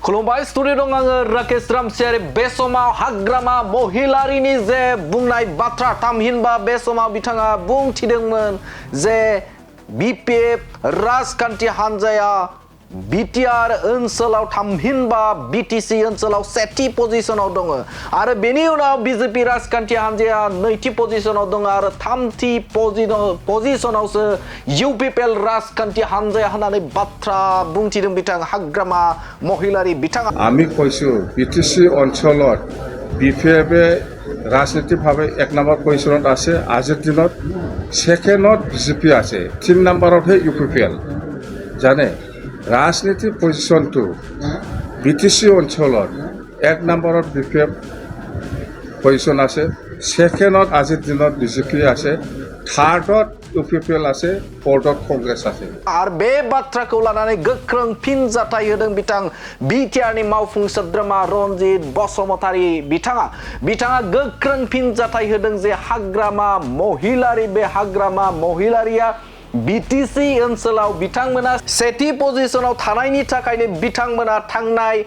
खुलुमबाय स्टुडिअ दं आङो राकेश रामसियारि बे समाव हाग्रामा महिलारिनि जे बुंनाय बाथ्रा थामहिनबा बे समाव बिथाङा बुंथिदोंमोन जे बिपिएफ राजखान्थि हान्जाया बिटिआर ओनसोलाव थामहिनबा बिटिसि ओनसोलाव सेथि पजिशनाव दङ आरो बेनि उनाव बिजेपि राजखान्थि हान्जाया नैथि पजिशनाव दङ आरो थामथि पजिशनावसो इउपिपिएल राजखान्थि हान्जाया होननानै बाथ्रा बुंथिदों बिथां हाग्रामा महिलारि बिथाङा আমি কৈছোঁ বিটিসি অঞ্চলত বিপিএফে ৰাজনৈতিকভাৱে 1 নম্বৰ পজিশ্যনত আছে আজিৰ দিনত সেকেণ্ডত বিজেপি আছে 3 নম্বৰতহে ইউপিপিএল জানে ৰাজনৈতিক পজিশ্যনটো বিটিসি অঞ্চলত 1 নম্বৰত বিপিএফ পজিশ্যন আছে সেকেণ্ডত আজিৰ দিনত বিজেপি আছে থাৰ্ডত ইউপিপিএল আছে ফ'ৰ্থত কংগ্ৰেছ আছে आरो बे बाथ्राखौ लानानै गोख्रों फिनजाथाय होदों बिथां बिटिआरनि मावफुं सोद्रोमा रनजित बसुमतारी बिथाङा गोख्रों फिनजाथाय होदों जे हाग्रामा महिलारि बे हाग्रामा महिलारिया बिटिसि ओनसोलाव बिथांमोना सेथि पजिशनाव थानायनि थाखायनो बिथांमोना थांनाय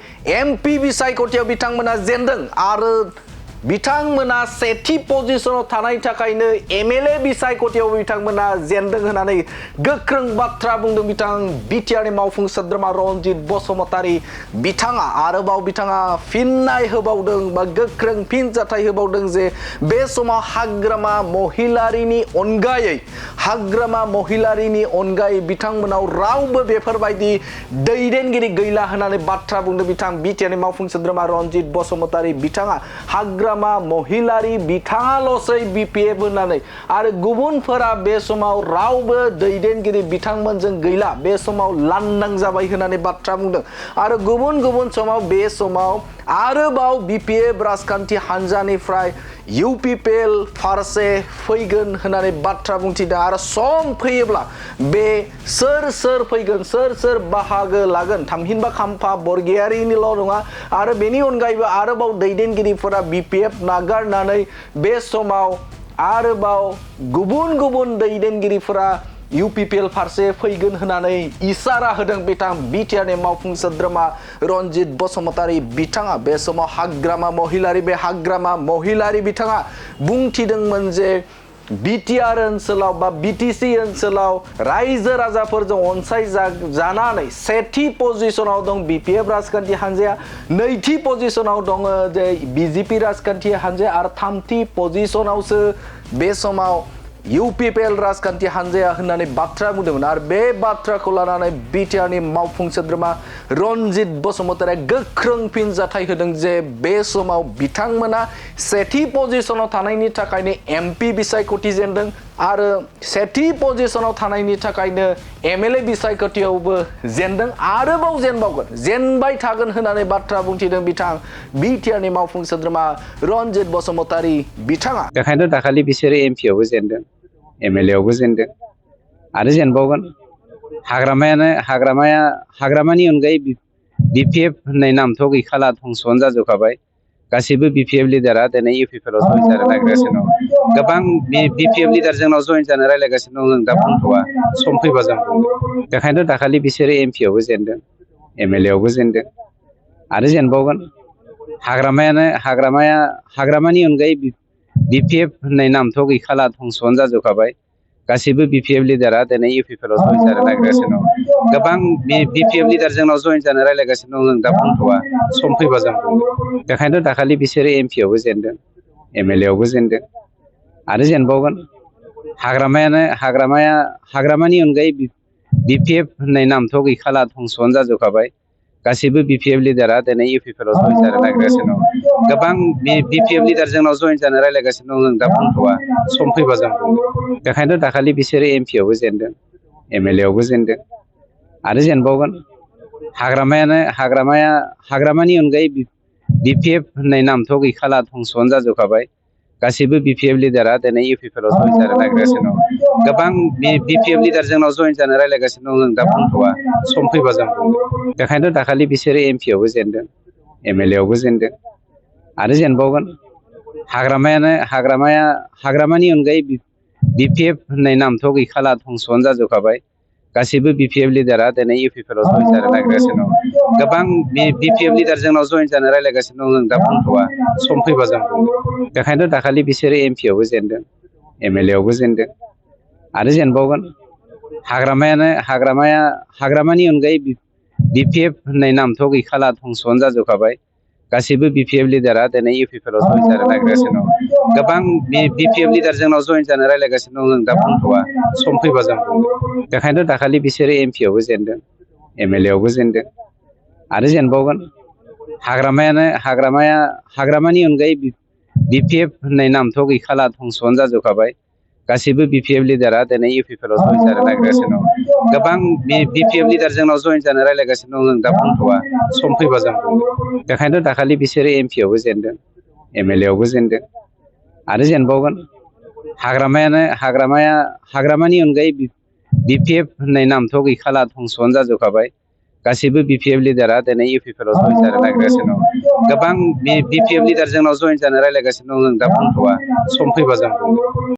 एमपि बिसायख'थियाव बिथांमोना जेनदों आरो बिथांमोना सेथि पजिशनाव थानायनि थाखायनो एमएलए बिसायख'थियाव बिथांमोना जेनदों होननानै गोख्रों बाथ्रा बुंदों बिथां बिटिआरनि मावफुं सोद्रोमा रनजित बसुमतारी बिथाङा आरोबाव बिथाङा फिननाय होबावदों बा गोख्रों फिनजाथाय होबावदों जे बे समाव हाग्रामा महिलारिनि अनगायै बिथांमोनाव रावबो बेफोरबायदि दैदेनगिरि गैला होननानै बाथ्रा बुंदों बिथां बिटिआरनि मावफुं सोद्रोमा रनजित बसुमतारी बिथाङा हाग्रामा महिलारि बिथाङाल'सै बिपिएफ होननानै आरो गुबुनफोरा बे समाव रावबो दैदेनगिरि बिथांमोनजों गैला बे समाव लांदां जाबाय होननानै बाथ्रा बुंदों आरो गुबुन समाव बे समाव आरोबाव बिपिएफ राजखान्थि हान्जानिफ्राय इउपिपिएल फारसे फैगोन होननानै बाथ्रा बुंथिदों आरो सम फैयोब्ला बे सोर फैगोन सोर बाहागो लागोन थामहिनबा खाम्फा बरगयारिनिल' नङा आरो बेनि अनगायैबो आरोबाव दैदेनगिरिफोरा बिपिएफ नागारनानै बे समाव आरोबाव गुबुन दैदेनगिरिफोरा इउपिपिएल फारसे फैगोन होननानै इसारा होदों बिथां बिटिआरनि मावफुं सोद्रोमा रनजित बसुमतारी बिथाङा बे समाव हाग्रामा महिलारि बिथाङा बुंथिदोंमोन जे बिटिआर ओनसोलाव बा बिटिसि ओनसोलाव रायजो राजाफोरजों अनसायजानानै सेथि पजिशनाव दं बिपिएफ राजखान्थि हान्जाया नैथि पजिशनाव दङ जे बिजेपि राजखान्थि हान्जाया आरो थामथि पजिशनावसो बे समाव इउपिपिएल राजखान्थि हान्जाया होननानै बाथ्रा बुंदोंमोन आरो बे बाथ्राखौ लानानै बिटिआरनि मावफुं सोद्रोमा रनजित बसुमतारीया गोख्रों फिनजाथाय होदों जे बे समाव बिथांमोना सेथि पजिशनाव थानायनि थाखायनो एमपि बिसायख'थि जेनदों आरो सेथि पजिशनाव थानायनि थाखायनो एमएलए बिसायख'थियावबो जेनदों आरोबाव जेनबाय थागोन होननानै बाथ्रा बुंथिदों बिथां बिटिआरनि मावफुं सोद्रोमा रनजित बसुमतारी बिथाङा बेखायनो दाखालि बिसोरो एमपियावबो जेनदों एमएलएआवबो जेनदों आरो जेनबावगोन हाग्रामानि अनगायै बिपिएफ होननाय नामथ' गैखाला धंस'आनो जाजोबखाबाय गासैबो बिपिएफ लिडारा दिनै इउपिपिएलआव जइन जानो नागिरगासिनो दं गोबां बिपिएफ लिडार जोंनाव जइन जानो रायज्लायगासिनो दं जों दा बुंथ'वा सम फैबा जों बुंगोन बेखायनो दाखालि बिसोरो एमपियावबो जेनदों एमएलएआवबो जेनदों आरो जेनबावगोन हाग्रामानि अनगायै बिपिएफ होननाय नामथ' गैखाला धंस'आनो जाजोबखाबाय गासैबो बिपिएफ लिडारा दिनै इउपिपिएलआव जइन जानो नागिरगासिनो दं गोबां बिपिएफ लिडार जोंनाव जइन जानो रायज्लायगासिनो दं जों दा बुंथ'वा सम फैबा जों बुंगोन बेखायनो दाखालि बिसोरो एमपियावबो जेनदों एमएलएआवबो जेनदों आरो जेनबावगोन हाग्रामानि अनगायै बिपिएफ होननाय नामथ' गैखाला धंस'आनो जाजोबखाबाय गासैबो बिपिएफ लिडारा दिनै इउपिपिएलआव जइन जानो नागिरगासिनो दं गोबां बिपिएफ लिडार जोंनाव जइन जानो रायज्लायगासिनो दं जों दा बुंथ'वा सम फैबा जों बुंगोन बेखायनो दाखालि बिसोरो एमपियावबो जेनदों एमएलएआवबो जेनदों आरो जेनबावगोन हाग्रामानि अनगायै बिपिएफ होननाय नामथ' गैखाला धंस'आनो जाजोबखाबाय गासैबो बिपिएफ लिडारा दिनै इउपिपिएलआव जइन जानो नागिरगासिनो दं गोबां बिपिएफ लिडार जोंनाव जइन जानो रायज्लायगासिनो दं जों दा बुंथ'वा सम फैबा जों बुंगोन बेखायनो दाखालि बिसोरो एमपियावबो जेनदों एमएलएआवबो जेनदों आरो जेनबावगोन हाग्रामानि अनगायै बिपिएफ होननाय नामथ' गैखाला धंस'आनो जाजोबखाबाय गासैबो बिपिएफ लिडारा दिनै इउपिपिएल आव जइन जानो नागिरगासिनो दं गोबां बिपिएफ लिडार जोंनाव जइन जानो रायलायगासिनो दं जों दा बुंथ'वा सम फैबा जों बुंगोन बेखायनोथ' दाखालि बिसोरो एमपि आवबो जेनदों एमएलए आवबो जेनदों आरो जेनबावगोन हाग्रामानि अनगायै बिपिएफ होननाय नामथ' गैखाला धंस'आनो जाजोबखाबाय गासैबो बिपिएफ लिडारा दिनै इउपिपिएल आव जइन जानो नागिरगासिनो दं गोबां बिपिएफ लिडार जोंनाव जइन जानो रायलायगासिनो दं जों दा बुंथ'वा सम फैबा जों बुंगोन बेखायनोथ' दाखालि बिसोरो एमपि आवबो जेनदों एमएलए आवबो जेनदों आरो जेनबावगोन हाग्रामानि अनगायै बिपिएफ होननाय नामथ' गैखाला धंस'आनो जाजोबखाबाय गासैबो बिपिएफ लिडारा दिनै इउपिपिएल आव जइन जानो नागिरगासिनो दं गोबां बिपिएफ लिडार जोंनाव जइन जानो रायलायगासिनो दं जों दा बुंथ'वा सम फैबा जों बुंगोन बेखायनोथ' दाखालि बिसोरो एमपि आवबो जेनदों एमएलए आवबो जेनदों आरो जेनबावगोन हाग्रामानि अनगायै बिपिएफ होननाय नामथ' गैखाला धंस'आनो जाजोबखाबाय गासैबो बिपिएफ लिडारा दिनै इउपिपिएल आव जइन जानो नागिरगासिनो दं गोबां बिपिएफ लिडार जोंनाव जइन जानो रायलायगासिनो दं जों दा बुंथ'वा सम फैबा जों बुंगोन